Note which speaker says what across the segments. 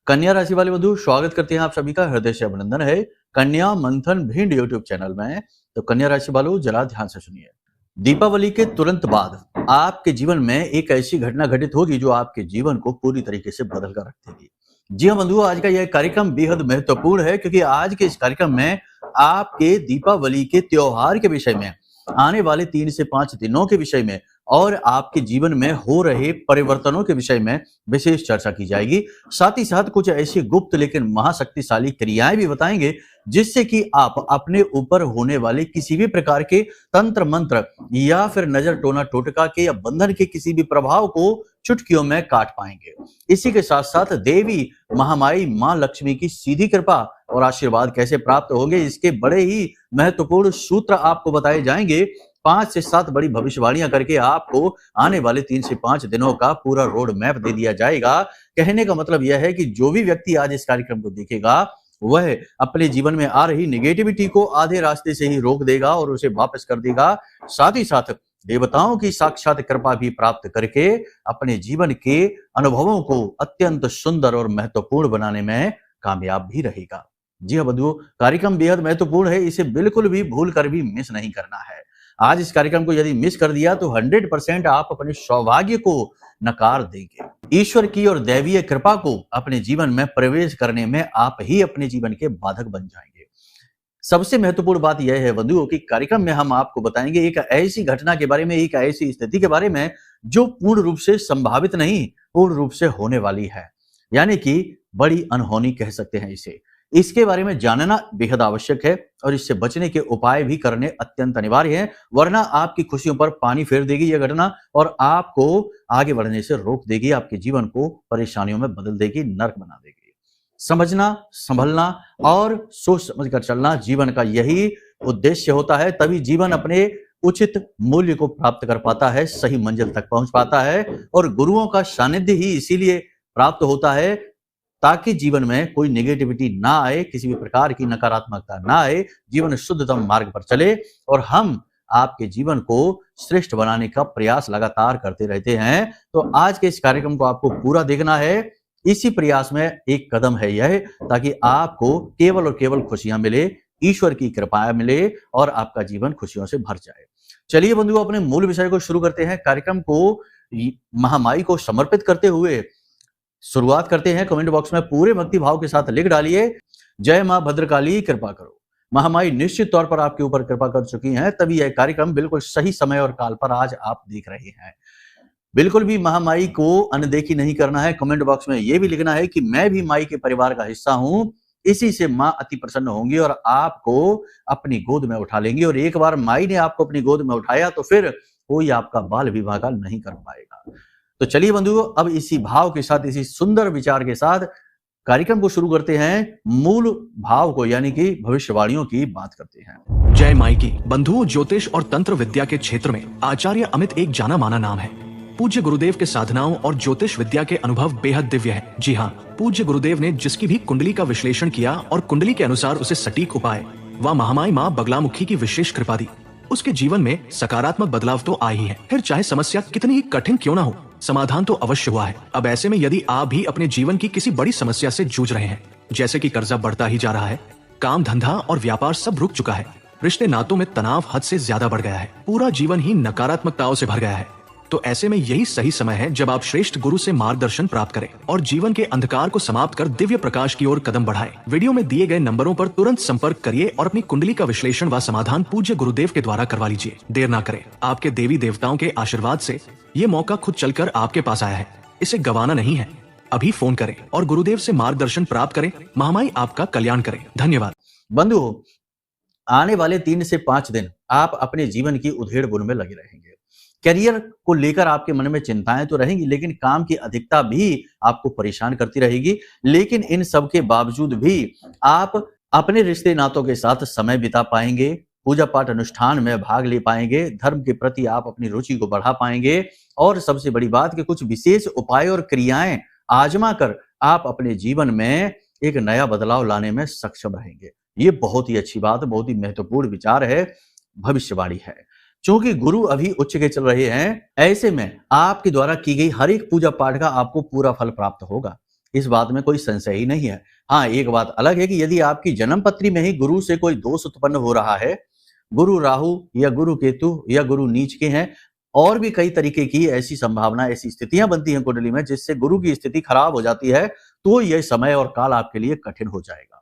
Speaker 1: कन्या राशि वाले बंधु स्वागत करते हैं आप सभी का हृदय से अभिनंदन है कन्या मंथन भिंड यूट्यूब चैनल में। तो कन्या राशि वालों जरा ध्यान से सुनिए। दीपावली के तुरंत बाद आपके जीवन में एक ऐसी घटना घटित होगी जो आपके जीवन को पूरी तरीके से बदल कर रख देगी। जी हाँ बंधुओं, आज का यह कार्यक्रम बेहद महत्वपूर्ण है क्योंकि आज के इस कार्यक्रम में आपके दीपावली के त्योहार के विषय में, आने वाले 3 से 5 दिनों के विषय में और आपके जीवन में हो रहे परिवर्तनों के विषय में विशेष चर्चा की जाएगी। साथ ही साथ कुछ ऐसी गुप्त लेकिन महाशक्तिशाली क्रियाएं भी बताएंगे जिससे कि आप अपने ऊपर होने वाले किसी भी प्रकार के तंत्र मंत्र या फिर नजर टोना टोटका के या बंधन के किसी भी प्रभाव को चुटकियों में काट पाएंगे। इसी के साथ साथ देवी महामाई मां लक्ष्मी की सीधी कृपा और आशीर्वाद कैसे प्राप्त होंगे, इसके बड़े ही महत्वपूर्ण सूत्र आपको बताए जाएंगे। 5 से 7 बड़ी भविष्यवाणियां करके आपको आने वाले 3 से 5 दिनों का पूरा रोड मैप दे दिया जाएगा। कहने का मतलब यह है कि जो भी व्यक्ति आज इस कार्यक्रम को देखेगा वह अपने जीवन में आ रही निगेटिविटी को आधे रास्ते से ही रोक देगा और उसे वापस कर देगा। साथ ही साथ देवताओं की साक्षात कृपा भी प्राप्त करके अपने जीवन के अनुभवों को अत्यंत सुंदर और महत्वपूर्ण बनाने में कामयाब भी रहेगा। जी हाँ बंधुओं, कार्यक्रम बेहद महत्वपूर्ण है, इसे बिल्कुल भी भूल कर भी मिस नहीं करना है। आज इस कार्यक्रम को यदि मिस कर दिया तो 100% आप अपने सौभाग्य को नकार देंगे। ईश्वर की और दैवीय कृपा को अपने जीवन में प्रवेश करने में आप ही अपने जीवन के बाधक बन जाएंगे। सबसे महत्वपूर्ण बात यह है बंधुओं कि कार्यक्रम में हम आपको बताएंगे एक ऐसी घटना के बारे में, एक ऐसी स्थिति के बारे में जो पूर्ण रूप से संभावित नहीं, पूर्ण रूप से होने वाली है, यानी कि बड़ी अनहोनी कह सकते हैं इसे। इसके बारे में जानना बेहद आवश्यक है और इससे बचने के उपाय भी करने अत्यंत अनिवार्य हैं, वरना आपकी खुशियों पर पानी फेर देगी यह घटना और आपको आगे बढ़ने से रोक देगी, आपके जीवन को परेशानियों में बदल देगी, नर्क बना देगी। समझना, संभलना और सोच समझ कर चलना जीवन का यही उद्देश्य होता है, तभी जीवन अपने उचित मूल्य को प्राप्त कर पाता है, सही मंजिल तक पहुंच पाता है। और गुरुओं का सानिध्य ही इसीलिए प्राप्त होता है ताकि जीवन में कोई नेगेटिविटी ना आए, किसी भी प्रकार की नकारात्मकता ना आए, जीवन शुद्धतम मार्ग पर चले और हम आपके जीवन को श्रेष्ठ बनाने का प्रयास लगातार करते रहते हैं। तो आज के इस कार्यक्रम को आपको पूरा देखना है। इसी प्रयास में एक कदम है यह, ताकि आपको केवल और केवल खुशियां मिले, ईश्वर की कृपा मिले और आपका जीवन खुशियों से भर जाए। चलिए बंधुओं, अपने मूल विषय को शुरू करते हैं। कार्यक्रम को महामाई को समर्पित करते हुए शुरुआत करते हैं। कमेंट बॉक्स में पूरे भक्ति भाव के साथ लिख डालिए, जय मां भद्रकाली कृपा करो। महामाई निश्चित तौर पर आपके ऊपर कृपा कर चुकी हैं, तभी यह कार्यक्रम बिल्कुल सही समय और काल पर आज आप देख रहे हैं। बिल्कुल भी महामाई को अनदेखी नहीं करना है। कमेंट बॉक्स में यह भी लिखना है कि मैं भी माई के परिवार का हिस्सा हूं, इसी से मां अति प्रसन्न होंगी और आपको अपनी गोद में उठा लेंगी। और एक बार माई ने आपको अपनी गोद में उठाया तो फिर कोई आपका बाल विवाह नहीं कर पाएगा। तो चलिए बंधुओं, अब इसी भाव के साथ, इसी सुंदर विचार के साथ कार्यक्रम को शुरू करते हैं। मूल भाव को यानी कि भविष्यवाणियों की बात करते हैं।
Speaker 2: जय माई की। बंधुओं, ज्योतिष और तंत्र विद्या के क्षेत्र में आचार्य अमित एक जाना माना नाम है। पूज्य गुरुदेव के साधनाओं और ज्योतिष विद्या के अनुभव बेहद दिव्य है। जी हाँ, पूज्य गुरुदेव ने जिसकी भी कुंडली का विश्लेषण किया और कुंडली के अनुसार उसे सटीक उपाय व महामाई माँ बगलामुखी की विशेष कृपा दी, उसके जीवन में सकारात्मक बदलाव तो आए ही है। फिर चाहे समस्या कितनी ही कठिन क्यों ना हो, समाधान तो अवश्य हुआ है। अब ऐसे में यदि आप भी अपने जीवन की किसी बड़ी समस्या से जूझ रहे हैं, जैसे कि कर्जा बढ़ता ही जा रहा है, काम धंधा और व्यापार सब रुक चुका है, रिश्ते नातों में तनाव हद से ज्यादा बढ़ गया है, पूरा जीवन ही नकारात्मकताओं से भर गया है, तो ऐसे में यही सही समय है जब आप श्रेष्ठ गुरु से मार्गदर्शन प्राप्त करें और जीवन के अंधकार को समाप्त कर दिव्य प्रकाश की ओर कदम बढ़ाएं। वीडियो में दिए गए नंबरों पर तुरंत संपर्क करिए और अपनी कुंडली का विश्लेषण व समाधान पूज्य गुरुदेव के द्वारा करवा लीजिए। देर ना करें, आपके देवी देवताओं के आशीर्वाद से ये मौका खुद चलकर आपके पास आया है, इसे गंवाना नहीं है। अभी फोन करें और गुरुदेव से मार्गदर्शन प्राप्त करें। महामाई आपका कल्याण करें। धन्यवाद।
Speaker 1: बंधुओं, आने वाले 3 से 5 दिन आप अपने जीवन की उधेड़ बुन में लगे रहेंगे। करियर को लेकर आपके मन में चिंताएं तो रहेंगी, लेकिन काम की अधिकता भी आपको परेशान करती रहेगी। लेकिन इन सब के बावजूद भी आप अपने रिश्ते नातों के साथ समय बिता पाएंगे, पूजा पाठ अनुष्ठान में भाग ले पाएंगे, धर्म के प्रति आप अपनी रुचि को बढ़ा पाएंगे और सबसे बड़ी बात कि कुछ विशेष उपाय और क्रियाएं आजमा कर आप अपने जीवन में एक नया बदलाव लाने में सक्षम रहेंगे। ये बहुत ही अच्छी बात, बहुत ही महत्वपूर्ण विचार है, भविष्यवाणी है। चूंकि गुरु अभी उच्च के चल रहे हैं, ऐसे में आपके द्वारा की गई हर एक पूजा पाठ का आपको पूरा फल प्राप्त होगा। इस बात में कोई संशय ही नहीं है। हाँ, एक बात अलग है कि यदि आपकी जन्म पत्री में ही गुरु से कोई दोष उत्पन्न हो रहा है, गुरु राहु या गुरु केतु या गुरु नीच के हैं, और भी कई तरीके की ऐसी संभावना, ऐसी स्थितियां बनती हैं कुंडली में जिससे गुरु की स्थिति खराब हो जाती है, तो यह समय और काल आपके लिए कठिन हो जाएगा।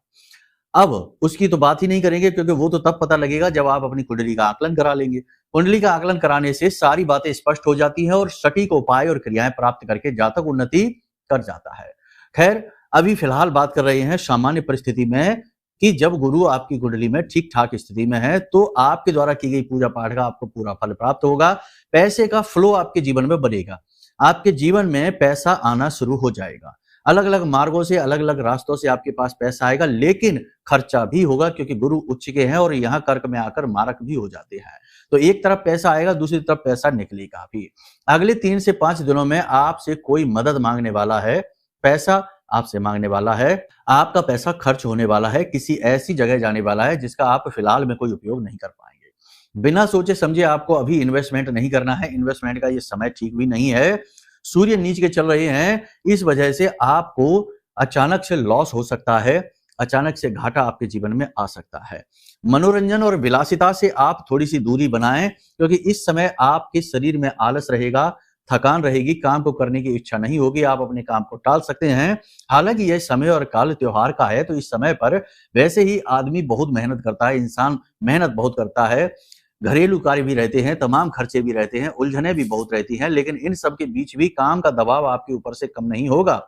Speaker 1: अब उसकी तो बात ही नहीं करेंगे, क्योंकि वो तो तब पता लगेगा जब आप अपनी कुंडली का आकलन करा लेंगे। कुंडली का आकलन कराने से सारी बातें स्पष्ट हो जाती हैं और सटीक उपाय और क्रियाएं प्राप्त करके जातक उन्नति कर जाता है। खैर, अभी फिलहाल बात कर रहे हैं सामान्य परिस्थिति में कि जब गुरु आपकी कुंडली में ठीक ठाक स्थिति में है तो आपके द्वारा की गई पूजा पाठ का आपको पूरा फल प्राप्त होगा। पैसे का फ्लो आपके जीवन में बनेगा, आपके जीवन में पैसा आना शुरू हो जाएगा। अलग अलग मार्गों से, अलग अलग रास्तों से आपके पास पैसा आएगा, लेकिन खर्चा भी होगा, क्योंकि गुरु उच्च के हैं और यहाँ कर्क में आकर मारक भी हो जाते हैं। तो एक तरफ पैसा आएगा, दूसरी तरफ पैसा निकलेगा भी। अगले 3 से 5 दिनों में आपसे कोई मदद मांगने वाला है, पैसा आपसे मांगने वाला है, आपका पैसा खर्च होने वाला है, किसी ऐसी जगह जाने वाला है जिसका आप फिलहाल में कोई उपयोग नहीं कर पाएंगे। बिना सोचे समझे आपको अभी इन्वेस्टमेंट नहीं करना है, इन्वेस्टमेंट का ये समय ठीक भी नहीं है। सूर्य नीच के चल रहे हैं, इस वजह से आपको अचानक से लॉस हो सकता है, अचानक से घाटा आपके जीवन में आ सकता है। मनोरंजन और विलासिता से आप थोड़ी सी दूरी बनाएं, क्योंकि इस समय आपके शरीर में आलस रहेगा, थकान रहेगी, काम को करने की इच्छा नहीं होगी, आप अपने काम को टाल सकते हैं। हालांकि यह समय और काल त्योहार का है, तो इस समय पर वैसे ही आदमी बहुत मेहनत करता है, इंसान मेहनत बहुत करता है, घरेलू कार्य भी रहते हैं, तमाम खर्चे भी रहते हैं, उलझने भी बहुत रहती हैं, लेकिन इन सब के बीच भी काम का दबाव आपके ऊपर से कम नहीं होगा।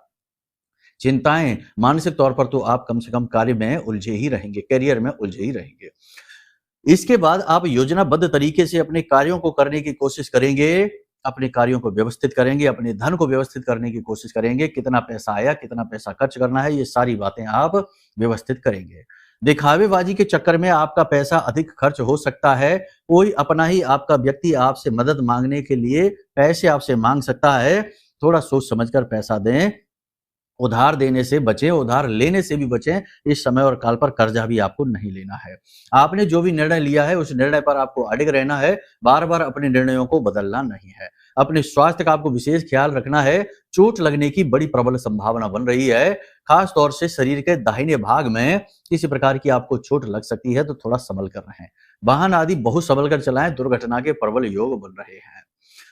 Speaker 1: चिंताएं, मानसिक तौर पर तो आप कम से कम कार्य में उलझे ही रहेंगे, करियर में उलझे ही रहेंगे। इसके बाद आप योजनाबद्ध तरीके से अपने कार्यों को करने की कोशिश करेंगे, अपने कार्यों को व्यवस्थित करेंगे, अपने धन को व्यवस्थित करने की कोशिश करेंगे। कितना पैसा आया, कितना पैसा खर्च करना है, ये सारी बातें आप व्यवस्थित करेंगे। दिखावेबाजी के चक्कर में आपका पैसा अधिक खर्च हो सकता है। कोई अपना ही आपका व्यक्ति आपसे मदद मांगने के लिए पैसे आपसे मांग सकता है। थोड़ा सोच समझकर पैसा दें, उधार देने से बचें, उधार लेने से भी बचें। इस समय और काल पर कर्जा भी आपको नहीं लेना है। आपने जो भी निर्णय लिया है उस निर्णय पर आपको अडिग रहना है, बार बार अपने निर्णयों को बदलना नहीं है। अपने स्वास्थ्य का आपको विशेष ख्याल रखना है। चोट लगने की बड़ी प्रबल संभावना बन रही है, खास तौर से शरीर के दाहिने भाग में किसी प्रकार की आपको चोट लग सकती है, तो थोड़ा संभल कर रहें। वाहन आदि बहुत संभल कर चलाएं, दुर्घटना के प्रबल योग बन रहे हैं।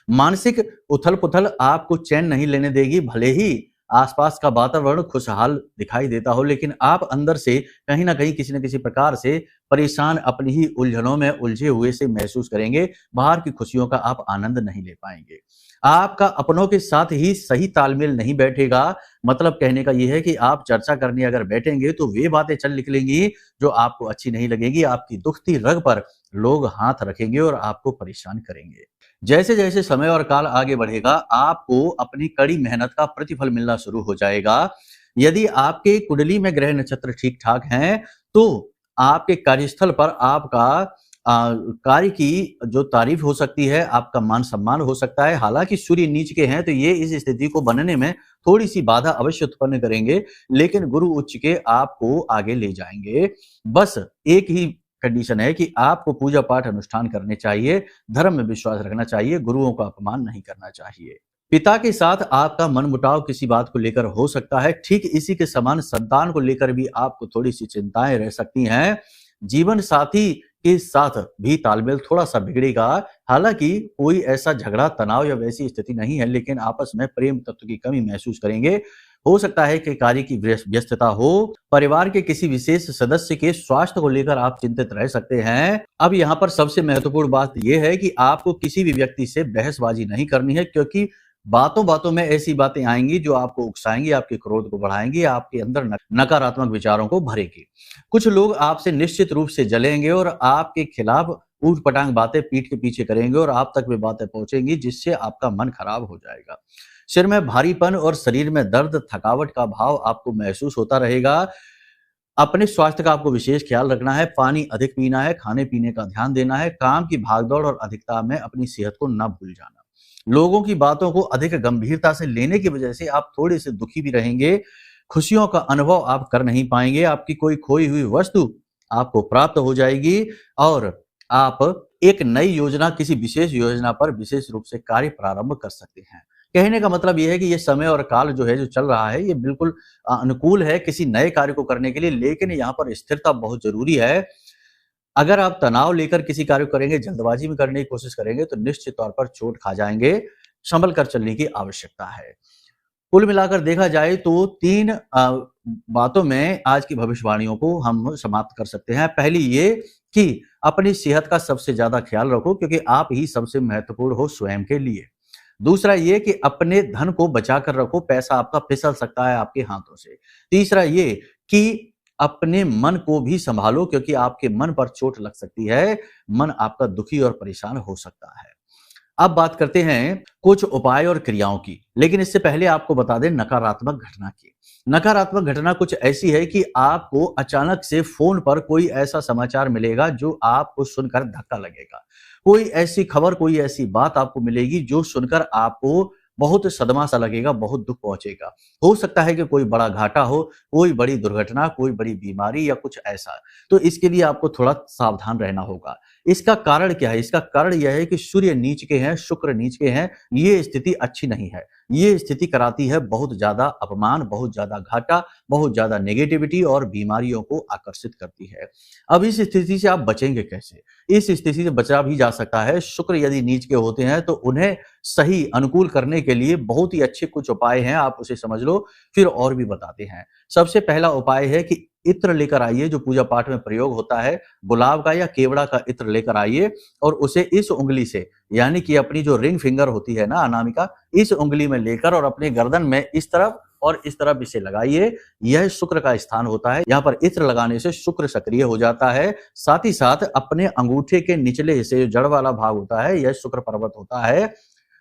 Speaker 1: मानसिक उथल पुथल आपको चैन नहीं लेने देगी। भले ही आसपास का वातावरण खुशहाल दिखाई देता हो, लेकिन आप अंदर से कहीं ना कहीं किसी न किसी प्रकार से परेशान, अपनी ही उलझनों में उलझे हुए से महसूस करेंगे। बाहर की खुशियों का आप आनंद नहीं ले पाएंगे। आपका अपनों के साथ ही सही तालमेल नहीं बैठेगा। मतलब कहने का यह है कि आप चर्चा करने अगर बैठेंगे तो वे बातें चल निकलेंगी जो आपको अच्छी नहीं लगेगी। आपकी दुखती रग पर लोग हाथ रखेंगे और आपको परेशान करेंगे। जैसे जैसे समय और काल आगे बढ़ेगा, आपको अपनी कड़ी मेहनत का प्रतिफल मिलना शुरू हो जाएगा। यदि आपके कुंडली में ग्रह नक्षत्र ठीक ठाक हैं, तो आपके कार्यस्थल पर आपका कार्य की जो तारीफ हो सकती है, आपका मान सम्मान हो सकता है। हालांकि सूर्य नीच के हैं, तो ये इस स्थिति को बनने में थोड़ी सी बाधा अवश्य उत्पन्न करेंगे, लेकिन गुरु उच्च के आपको आगे ले जाएंगे। बस एक ही कंडीशन है कि आपको पूजा पाठ अनुष्ठान करने चाहिए, धर्म में विश्वास रखना चाहिए, गुरुओं का अपमान नहीं करना चाहिए। पिता के साथ आपका मनमुटाव किसी बात को लेकर हो सकता है। ठीक इसी के समान संतान को लेकर भी आपको थोड़ी सी चिंताएं रह सकती हैं। जीवन साथी के साथ भी तालमेल थोड़ा सा बिगड़ेगा। हालांकि कोई ऐसा झगड़ा, तनाव या वैसी स्थिति नहीं है, लेकिन आपस में प्रेम तत्व की कमी महसूस करेंगे। हो सकता है कि कार्य की व्यस्तता हो, परिवार के किसी विशेष सदस्य के स्वास्थ्य को लेकर आप चिंतित रह सकते हैं। अब यहाँ पर सबसे महत्वपूर्ण बात यह है कि आपको किसी भी व्यक्ति से बहसबाजी नहीं करनी है, क्योंकि बातों बातों में ऐसी बातें आएंगी जो आपको उकसाएंगी, आपके क्रोध को बढ़ाएंगी, आपके अंदर नकारात्मक विचारों को भरेगी। कुछ लोग आपसे निश्चित रूप से जलेंगे और आपके खिलाफ ऊट पटांग बातें पीठ के पीछे करेंगे और आप तक वे बातें पहुंचेंगी, जिससे आपका मन खराब हो जाएगा। सिर में भारीपन और शरीर में दर्द, थकावट का भाव आपको महसूस होता रहेगा। अपने स्वास्थ्य का आपको विशेष ख्याल रखना है। पानी अधिक पीना है, खाने पीने का ध्यान देना है। काम की भागदौड़ और अधिकता में अपनी सेहत को न भूल जाना। लोगों की बातों को अधिक गंभीरता से लेने की वजह से आप थोड़े से दुखी भी रहेंगे। खुशियों का अनुभव आप कर नहीं पाएंगे। आपकी कोई खोई हुई वस्तु आपको प्राप्त हो जाएगी और आप एक नई योजना, किसी विशेष योजना पर विशेष रूप से कार्य प्रारंभ कर सकते हैं। कहने का मतलब ये है कि ये समय और काल जो है, जो चल रहा है, ये बिल्कुल अनुकूल है किसी नए कार्य को करने के लिए, लेकिन यहाँ पर स्थिरता बहुत ज़रूरी है। अगर आप तनाव लेकर किसी कार्य को करेंगे, जल्दबाजी में करने की कोशिश करेंगे, तो निश्चित तौर पर चोट खा जाएँगे, संभल कर चलने की आवश्यकता है। कुल मिलाकर देखा जाए तो 3 बातों में आज की भविष्यवाणियों को हम समाप्त कर सकते हैं। पहली ये कि अपनी सेहत का सबसे ज़्यादा ख्याल रखो, क्योंकि आप ही सबसे महत्वपूर्ण हो स्वयं के लिए। दूसरा ये कि अपने धन को बचा कर रखो, पैसा आपका फिसल सकता है आपके हाथों से। तीसरा ये कि अपने मन को भी सँभालो, क्योंकि आपके मन पर चोट लग सकती है, मन आपका दुखी और परेशान हो सकता है। अब बात करते हैं कुछ उपाय और क्रियाओं की, लेकिन इससे पहले आपको बता दें नकारात्मक घटना की। नकारात्मक घटना कुछ ऐसी है कि आपको अचानक से फ़ोन पर कोई ऐसा समाचार मिलेगा जो आपको सुनकर धक्का लगेगा। कोई ऐसी खबर, कोई ऐसी बात आपको मिलेगी जो सुनकर आपको बहुत सदमा-सा लगेगा, बहुत दुःख पहुँचेगा। हो सकता है कि कोई बड़ा घाटा हो, कोई बड़ी दुर्घटना, कोई बड़ी बीमारी या कुछ ऐसा। तो इसके लिए आपको थोड़ा सावधान रहना होगा। इसका कारण क्या है? इसका कारण यह है कि सूर्य नीच के हैं, शुक्र नीच के हैं, ये स्थिति अच्छी नहीं है। ये स्थिति कराती है बहुत ज़्यादा अपमान, बहुत ज़्यादा घाटा, बहुत ज़्यादा नेगेटिविटी और बीमारियों को आकर्षित करती है। अब इस स्थिति से आप बचेंगे कैसे? इस स्थिति से बचा भी जा सकता है। शुक्र यदि नीच के होते हैं तो उन्हें सही अनुकूल करने के लिए बहुत ही अच्छे कुछ उपाय हैं, आप उसे समझ लो, फिर और भी बताते हैं। सबसे पहला उपाय है कि इत्र लेकर आइए, जो पूजा पाठ में प्रयोग होता है, गुलाब का या केवड़ा का इत्र लेकर आइए और उसे इस उँगली से, यानी कि अपनी जो रिंग फिंगर होती है ना अनामिका, इस उँगली में लेकर और अपने गर्दन में इस तरफ और इस तरफ इसे लगाइए। यह शुक्र का स्थान होता है। यहाँ पर इत्र लगाने से शुक्र सक्रिय हो जाता है। साथ ही साथ अपने अंगूठे के निचले हिस्से, जो जड़ वाला भाग होता है, यह शुक्र पर्वत होता है।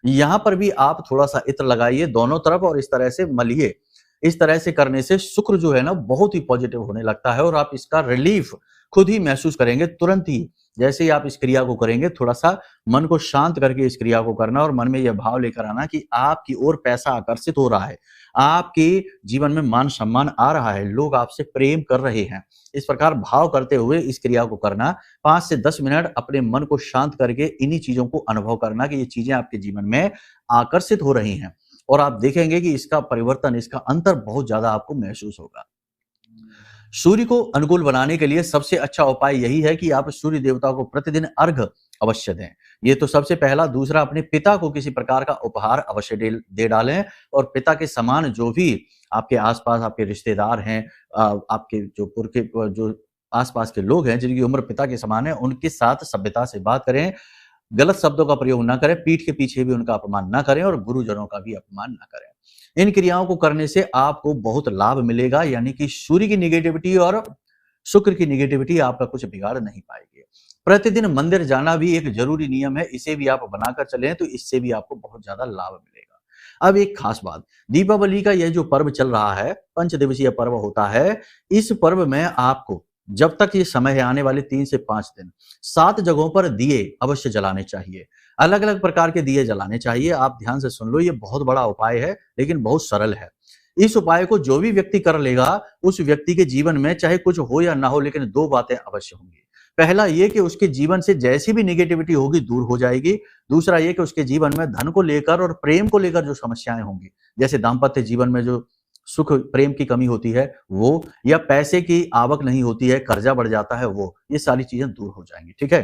Speaker 1: यहाँ पर भी आप थोड़ा-सा इत्र लगाइए दोनों तरफ और इस तरह से मलिए। इस तरह से करने से शुक्र जो है ना बहुत ही पॉजिटिव होने लगता है और आप इसका रिलीफ खुद ही महसूस करेंगे तुरंत ही। जैसे ही आप इस क्रिया को करेंगे, थोड़ा-सा मन को शांत करके इस क्रिया को करना और मन में यह भाव लेकर आना कि आपकी ओर पैसा आकर्षित हो रहा है। आपके जीवन में मान-सम्मान आ रहा है, लोग आपसे प्रेम कर रहे हैं। इस प्रकार भाव करते हुए इस क्रिया को करना, 5 से 10 मिनट अपने मन को शांत करके इन्हीं चीज़ों को अनुभव करना कि ये चीज़ें आपके जीवन में आकर्षित हो रही हैं और आप देखेंगे कि इसका परिवर्तन, इसका अंतर बहुत ज़्यादा आपको महसूस होगा। सूर्य को अनुकूल बनाने के लिए सबसे अच्छा उपाय यही है कि आप सूर्य देवता को प्रतिदिन अर्घ अवश्य दें। ये तो सबसे पहला। दूसरा, अपने पिता को किसी प्रकार का उपहार अवश्य दे डालें और पिता के समान जो भी आपके आस-पास आपके रिश्तेदार हैं, आपके जो पुरखे जो आस-पास के लोग हैं जिनकी उम्र पिता के समान है, उनके साथ सभ्यता से बात करें। गलत शब्दों का प्रयोग ना करें, पीठ के पीछे भी उनका अपमान ना करें और गुरुजनों का भी अपमान ना करें। इन क्रियाओं को करने से आपको बहुत लाभ मिलेगा, यानी कि सूर्य की नेगेटिविटी और शुक्र की नेगेटिविटी आपका कुछ बिगाड़ नहीं पाएगी। प्रतिदिन मंदिर जाना भी एक जरूरी नियम है, इसे भी आप बनाकर चलें तो इससे भी आपको बहुत ज्यादा लाभ मिलेगा। अब एक खास बात, दीपावली का यह जो पर्व चल रहा है, पंचदिवसीय पर्व होता है। इस पर्व में आपको जब तक ये समय है, आने वाले 3 से 5 दिन, 7 जगहों पर दिए अवश्य जलाने चाहिए। अलग-अलग प्रकार के दिए जलाने चाहिए। आप ध्यान से सुन लो, ये बहुत बड़ा उपाय है, लेकिन बहुत सरल है। इस उपाय को जो भी व्यक्ति कर लेगा, उस व्यक्ति के जीवन में चाहे कुछ हो या ना हो, लेकिन 2 बातें अवश्य होंगी। पहला ये कि उसके जीवन से जैसी भी नेगेटिविटी होगी दूर हो जाएगी। दूसरा ये कि उसके जीवन में धन को लेकर और प्रेम को लेकर जो समस्याएं होंगी, जैसे दाम्पत्य जीवन में जो सुख प्रेम की कमी होती है वो, या पैसे की आवक नहीं होती है, कर्जा बढ़ जाता है वो, ये सारी चीजें दूर हो जाएंगी। ठीक है,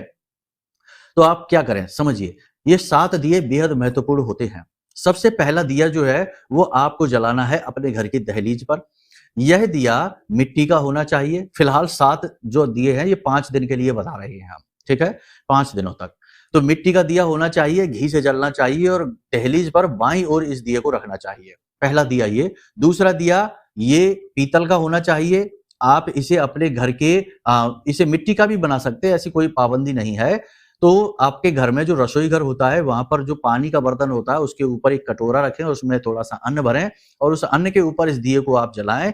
Speaker 1: तो आप क्या करें समझिए। ये 7 दिए बेहद महत्वपूर्ण होते हैं। सबसे पहला दिया जो है वो आपको जलाना है अपने घर की दहलीज पर। यह दिया मिट्टी का होना चाहिए। फिलहाल 7 जो दिए हैं ये 5 दिन के लिए बता रहे हैं हम, ठीक है, 5 दिनों तक। तो मिट्टी का दिया होना चाहिए, घी से जलना चाहिए और दहलीज पर बाईं ओर इस दिए को रखना चाहिए। पहला दिया ये। दूसरा दिया ये पीतल का होना चाहिए। आप इसे अपने घर के इसे मिट्टी का भी बना सकते हैं, ऐसी कोई पाबंदी नहीं है। तो आपके घर में जो रसोई घर होता है, वहां पर जो पानी का बर्तन होता है, उसके ऊपर एक कटोरा रखें, उसमें थोड़ा सा अन्न भरें और उस अन्न के ऊपर इस दिए को आप जलाएं।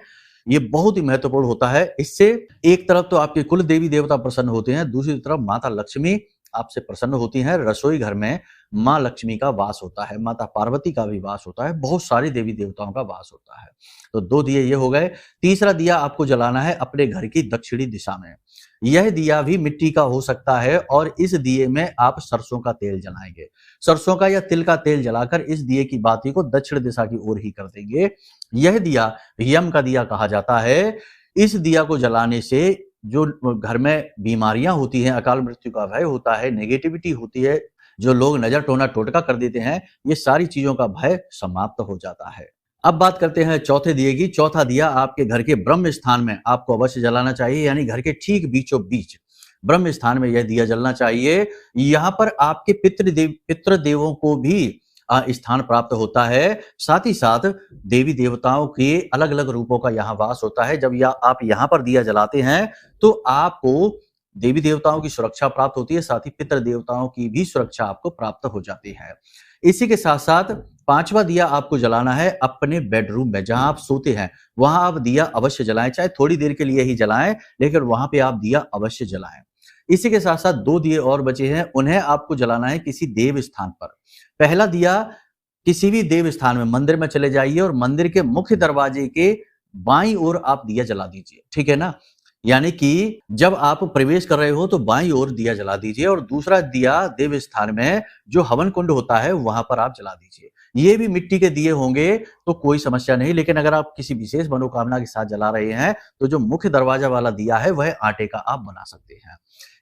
Speaker 1: ये बहुत ही महत्वपूर्ण होता है। इससे एक तरफ तो आपके कुल देवी देवता प्रसन्न होते हैं, दूसरी तरफ माता लक्ष्मी आपसे प्रसन्न होती हैं। रसोई घर में माँ लक्ष्मी का वास होता है, माता पार्वती का भी वास होता है, बहुत सारे देवी देवताओं का वास होता है। तो 2 दिए ये हो गए। तीसरा दिया आपको जलाना है अपने घर की दक्षिणी दिशा में। यह दिया भी मिट्टी का हो सकता है और इस दिए में आप सरसों का तेल जलाएंगे। सरसों का या तिल का तेल जलाकर इस दिए की बाती को दक्षिण दिशा की ओर ही कर देंगे। यह दिया यम का दिया कहा जाता है। इस दिया को जलाने से जो घर में बीमारियां होती हैं, अकाल मृत्यु का भय होता है, नेगेटिविटी होती है, जो लोग नजर टोना टोटका कर देते हैं, ये सारी चीजों का भय समाप्त हो जाता है। अब बात करते हैं चौथे दिए की। चौथा दिया आपके घर के ब्रह्म स्थान में आपको अवश्य जलाना चाहिए, यानी घर के ठीक बीचों बीच ब्रह्म स्थान में यह दिया जलना चाहिए। यहाँ पर आपके पितृ देवों को भी स्थान प्राप्त होता है। साथ ही साथ देवी देवताओं के अलग अलग रूपों का यहाँ वास होता है। जब आप यहाँ पर दिया जलाते हैं तो आपको देवी देवताओं की सुरक्षा प्राप्त होती है, साथ ही पितृ देवताओं की भी सुरक्षा आपको प्राप्त हो जाती है। इसी के साथ साथ 5वां दिया आपको जलाना है अपने बेडरूम में, जहां आप सोते हैं वहां आप दिया अवश्य जलाएं, चाहे थोड़ी देर के लिए ही जलाएं, लेकिन वहां पे आप दिया अवश्य जलाएं। इसी के साथ साथ 2 दिए और बचे हैं, उन्हें आपको जलाना है किसी देव स्थान पर। पहला दिया किसी भी देव स्थान में, मंदिर में चले जाइए और मंदिर के मुख्य दरवाजे के बाईं ओर आप दिया जला दीजिए, ठीक है ना। यानी कि जब आप प्रवेश कर रहे हो तो बाईं ओर दिया जला दीजिए और दूसरा दिया देव स्थान में जो हवन कुंड होता है वहां पर आप जला दीजिए। ये भी मिट्टी के दिए होंगे तो कोई समस्या नहीं, लेकिन अगर आप किसी विशेष मनोकामना के साथ जला रहे हैं तो जो मुख्य दरवाजा वाला दिया है वह आटे का आप बना सकते हैं।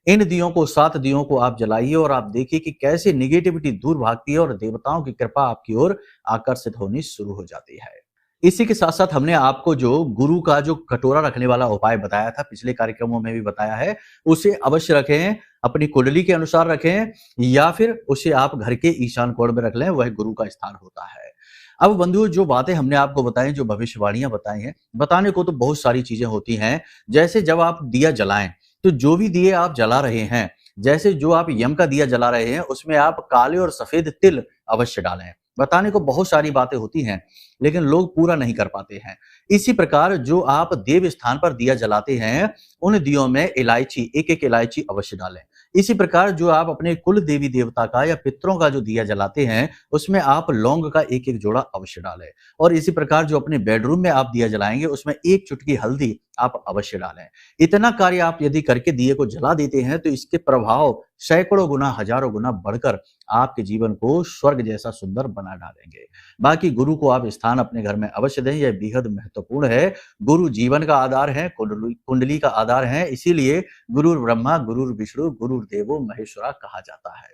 Speaker 1: इन दियों को 7 दियों को आप जलाइए और आप देखिए कि कैसे निगेटिविटी दूर भागती है और देवताओं की कृपा आपकी ओर आकर्षित होनी शुरू हो जाती है। इसी के साथ साथ हमने आपको जो गुरु का जो कटोरा रखने वाला उपाय बताया था, पिछले कार्यक्रमों में भी बताया है, उसे अवश्य रखें, अपनी कुंडली के अनुसार रखें या फिर उसे आप घर के ईशान कोण में रख लें, वह गुरु का स्थान होता है। अब बंधुओं, जो बातें हमने आपको बताई, जो भविष्यवाणियां बताई हैं, बताने को तो बहुत सारी चीजें होती हैं। जैसे जब आप दिया जलाएं तो जो भी दिए आप जला रहे हैं, जैसे जो आप यम का दिया जला रहे हैं उसमें आप काले और सफेद तिल अवश्य डालें। बताने को बहुत सारी बातें होती हैं लेकिन लोग पूरा नहीं कर पाते हैं। इसी प्रकार जो आप देव स्थान पर दिया जलाते हैं उन दियों में इलायची, एक इलायची अवश्य डालें। इसी प्रकार जो आप अपने कुल देवी देवता का या पितरों का जो दिया जलाते हैं उसमें आप लौंग का एक जोड़ा अवश्य डालें। और इसी प्रकार जो अपने बेडरूम में आप दिया जलाएंगे उसमें 1 चुटकी हल्दी आप अवश्य डालें। इतना कार्य आप यदि करके दिए को जला देते हैं तो इसके प्रभाव सैकड़ों गुना, हजारों गुना बढ़कर आपके जीवन को स्वर्ग जैसा सुंदर बना डालेंगे। बाकी गुरु को आप स्थान अपने घर में अवश्य दें, यह बेहद महत्वपूर्ण है। गुरु जीवन का आधार है, कुंडली का आधार है, इसीलिए गुरु ब्रह्मा, गुरु विष्णु, गुरुदेवो महेश्वरा कहा जाता है।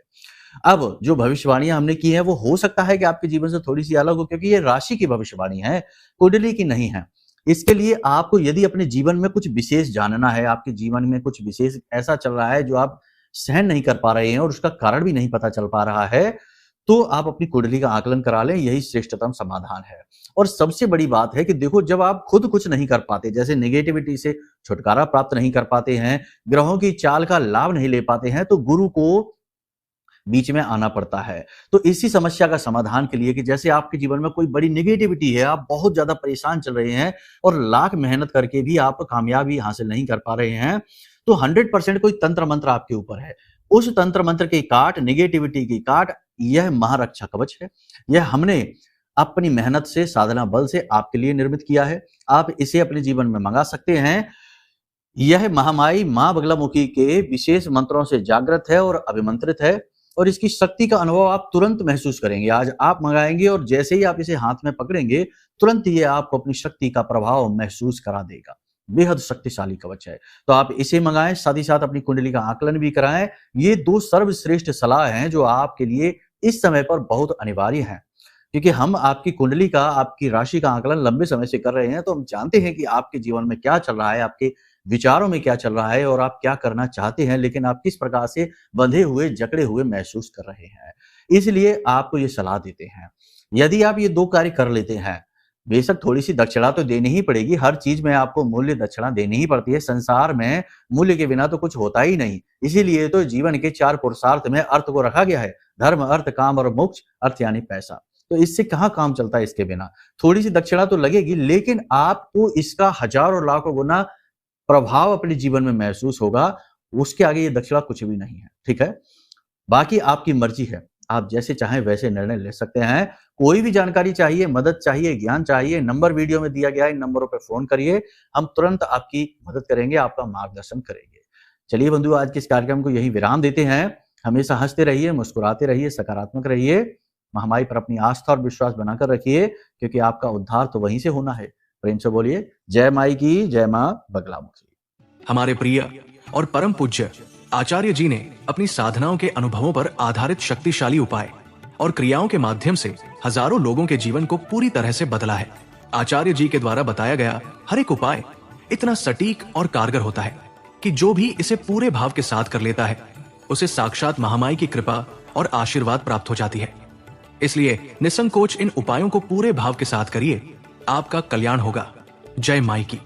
Speaker 1: अब जो भविष्यवाणियां हमने की है वो हो सकता है कि आपके जीवन से थोड़ी सी अलग हो, क्योंकि ये राशि की भविष्यवाणी है, कुंडली की नहीं है। इसके लिए आपको यदि अपने जीवन में कुछ विशेष जानना है, आपके जीवन में कुछ विशेष ऐसा चल रहा है जो आप सहन नहीं कर पा रहे हैं और उसका कारण भी नहीं पता चल पा रहा है, तो आप अपनी कुंडली का आकलन करा लें, यही श्रेष्ठतम समाधान है। और सबसे बड़ी बात है कि देखो, जब आप खुद कुछ नहीं कर पाते, जैसे नेगेटिविटी से छुटकारा प्राप्त नहीं कर पाते हैं, ग्रहों की चाल का लाभ नहीं ले पाते हैं, तो गुरु को बीच में आना पड़ता है। तो इसी समस्या का समाधान के लिए कि जैसे आपके जीवन में कोई बड़ी नेगेटिविटी है, आप बहुत ज्यादा परेशान चल रहे हैं और लाख मेहनत करके भी आप कामयाबी हासिल नहीं कर पा रहे हैं, तो 100% कोई तंत्र मंत्र आपके ऊपर है। उस तंत्र मंत्र की काट, नेगेटिविटी की काट, यह महारक्षा कवच है। यह हमने अपनी मेहनत से, साधना बल से आपके लिए निर्मित किया है। आप इसे अपने जीवन में मंगा सकते हैं। यह महामाई मां बगलामुखी के विशेष मंत्रों से जागृत है और अभिमंत्रित है और इसकी शक्ति का अनुभव आप तुरंत महसूस करेंगे। आज आप मंगाएंगे और जैसे ही आप इसे हाथ में पकड़ेंगे, तुरंत ये आपको अपनी शक्ति का प्रभाव महसूस करा देगा। बेहद शक्तिशाली कवच है, तो आप इसे मंगाएं, साथ ही साथ अपनी कुंडली का आकलन भी कराएं। ये 2 सर्वश्रेष्ठ सलाह हैं जो आपके लिए इस समय पर बहुत अनिवार्य हैं, क्योंकि हम आपकी कुंडली का, आपकी राशि का आकलन लंबे समय से कर रहे हैं, तो हम जानते हैं कि आपके जीवन में क्या चल रहा है, आपके विचारों में क्या चल रहा है और आप क्या करना चाहते हैं, लेकिन आप किस प्रकार से बंधे हुए, जकड़े हुए महसूस कर रहे हैं। इसलिए आपको ये सलाह देते हैं। यदि आप ये 2 कार्य कर लेते हैं, बेशक थोड़ी सी दक्षिणा तो देनी ही पड़ेगी, हर चीज में आपको मूल्य दक्षिणा देनी ही पड़ती है। संसार में मूल्य के बिना तो कुछ होता ही नहीं। इसीलिए तो जीवन के 4 पुरुषार्थ में अर्थ को रखा गया है, धर्म, अर्थ, काम और मोक्ष। अर्थ यानी पैसा। तो इससे कहाँ काम चलता है इसके बिना। थोड़ी सी दक्षिणा तो लगेगी, लेकिन आपको इसका हजारों लाखों गुना प्रभाव अपने जीवन में महसूस होगा। उसके आगे ये दक्षिणा कुछ भी नहीं है, ठीक है। बाकी आपकी मर्जी है, आप जैसे चाहें वैसे निर्णय ले सकते हैं। कोई भी जानकारी चाहिए, मदद चाहिए, ज्ञान चाहिए, नंबर वीडियो में दिया गया है, इन नंबरों पे फ़ोन करिए। हम तुरंत आपकी मदद करेंगे, आपका मार्गदर्शन करेंगे। चलिए बंधु, आज के इस कार्यक्रम को यहीं विराम देते हैं। हमेशा हँसते रहिए, मुस्कुराते रहिए, सकारात्मक रहिए। महामाई पर अपनी आस्था और विश्वास बनाकर रखिए, क्योंकि आपका उद्धार तो वहीं से होना है। प्रेम से बोलिए, जय माई की, जय माँ बगलामुखी।
Speaker 2: हमारे प्रिय और परम पूज्य आचार्य जी ने अपनी साधनाओं के अनुभवों पर आधारित शक्तिशाली उपाय और क्रियाओं के माध्यम से हजारों लोगों के जीवन को पूरी तरह से बदला है। आचार्य जी के द्वारा बताया गया हर एक उपाय इतना सटीक और कारगर होता है कि जो भी इसे पूरे भाव के साथ कर लेता है, उसे साक्षात महामाई की कृपा और आशीर्वाद प्राप्त हो जाती है। इसलिए निसंकोच इन उपायों को पूरे भाव के साथ करिए, आपका कल्याण होगा। जय माई की।